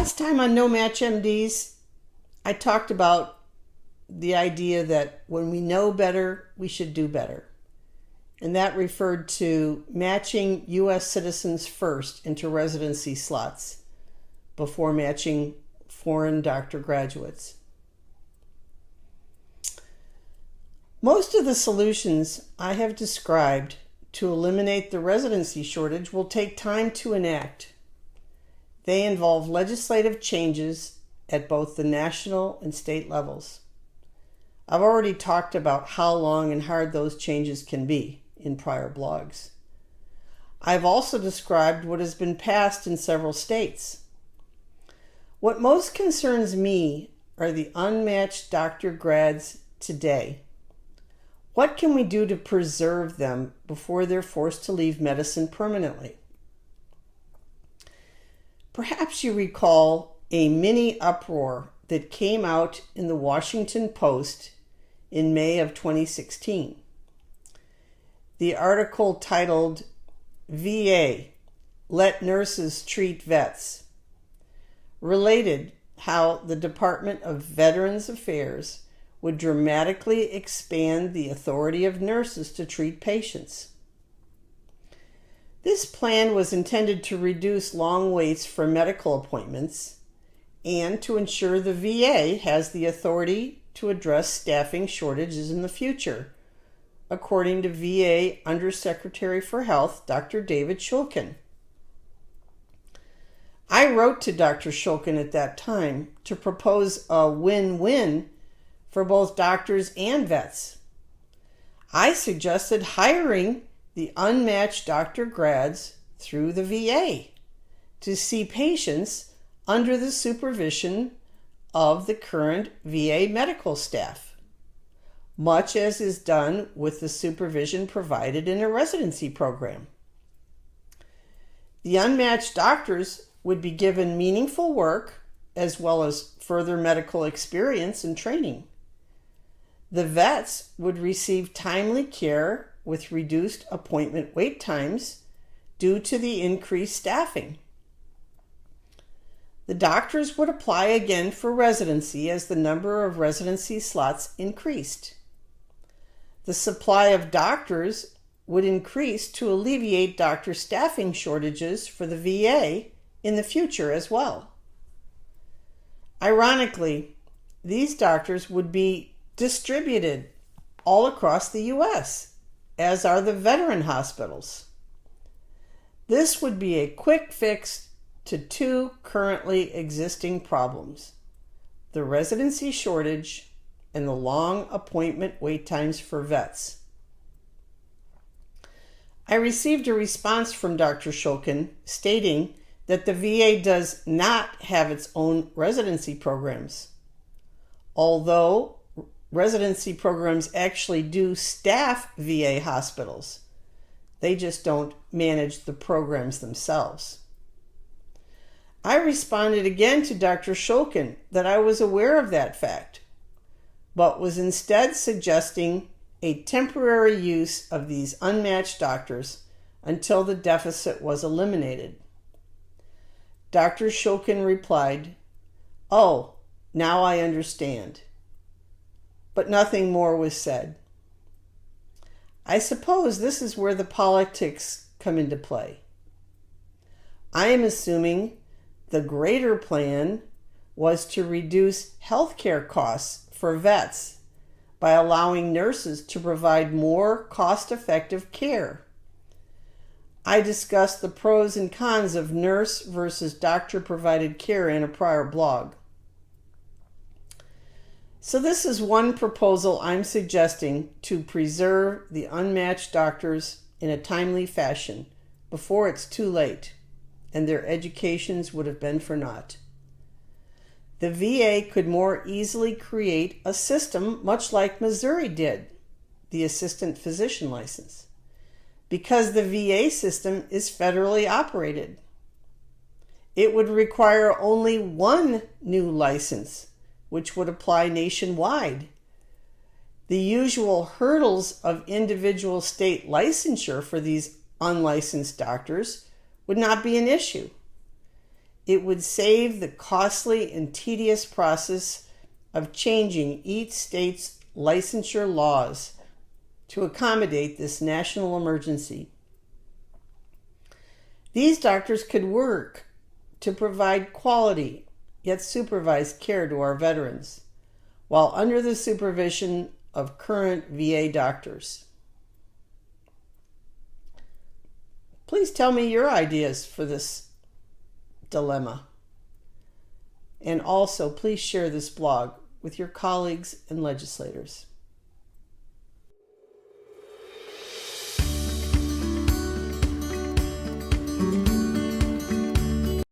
Last time on No Match MDs, I talked about the idea that when we know better, we should do better. And that referred to matching U.S. citizens first into residency slots before matching foreign doctor graduates. Most of the solutions I have described to eliminate the residency shortage will take time to enact. They involve legislative changes at both the national and state levels. I've already talked about how long and hard those changes can be in prior blogs. I've also described what has been passed in several states. What most concerns me are the unmatched doctor grads today. What can we do to preserve them before they're forced to leave medicine permanently? Perhaps you recall a mini uproar that came out in the Washington Post in May of 2016. The article titled, "VA, Let Nurses Treat Vets," related how the Department of Veterans Affairs would dramatically expand the authority of nurses to treat patients. This plan was intended to reduce long waits for medical appointments and to ensure the VA has the authority to address staffing shortages in the future, according to VA Undersecretary for Health, Dr. David Shulkin. I wrote to Dr. Shulkin at that time to propose a win-win for both doctors and vets. I suggested hiring the unmatched doctor grads through the VA to see patients under the supervision of the current VA medical staff, much as is done with the supervision provided in a residency program. The unmatched doctors would be given meaningful work as well as further medical experience and training. The vets would receive timely care with reduced appointment wait times due to the increased staffing. The doctors would apply again for residency as the number of residency slots increased. The supply of doctors would increase to alleviate doctor staffing shortages for the VA in the future as well. Ironically, these doctors would be distributed all across the U.S., as are the veteran hospitals. This would be a quick fix to two currently existing problems: the residency shortage and the long appointment wait times for vets. I received a response from Dr. Shulkin stating that the VA does not have its own residency programs, although residency programs actually do staff VA hospitals. They just don't manage the programs themselves. I responded again to Dr. Shulkin that I was aware of that fact, but was instead suggesting a temporary use of these unmatched doctors until the deficit was eliminated. Dr. Shulkin replied, "Oh, now I understand." But nothing more was said. I suppose this is where the politics come into play. I am assuming the greater plan was to reduce healthcare costs for vets by allowing nurses to provide more cost-effective care. I discussed the pros and cons of nurse versus doctor-provided care in a prior blog. So this is one proposal I'm suggesting to preserve the unmatched doctors in a timely fashion before it's too late and their educations would have been for naught. The VA could more easily create a system much like Missouri did, the assistant physician license, because the VA system is federally operated. It would require only one new license, which would apply nationwide. The usual hurdles of individual state licensure for these unlicensed doctors would not be an issue. It would save the costly and tedious process of changing each state's licensure laws to accommodate this national emergency. These doctors could work to provide quality yet supervised care to our veterans while under the supervision of current VA doctors. Please tell me your ideas for this dilemma. And also, please share this blog with your colleagues and legislators.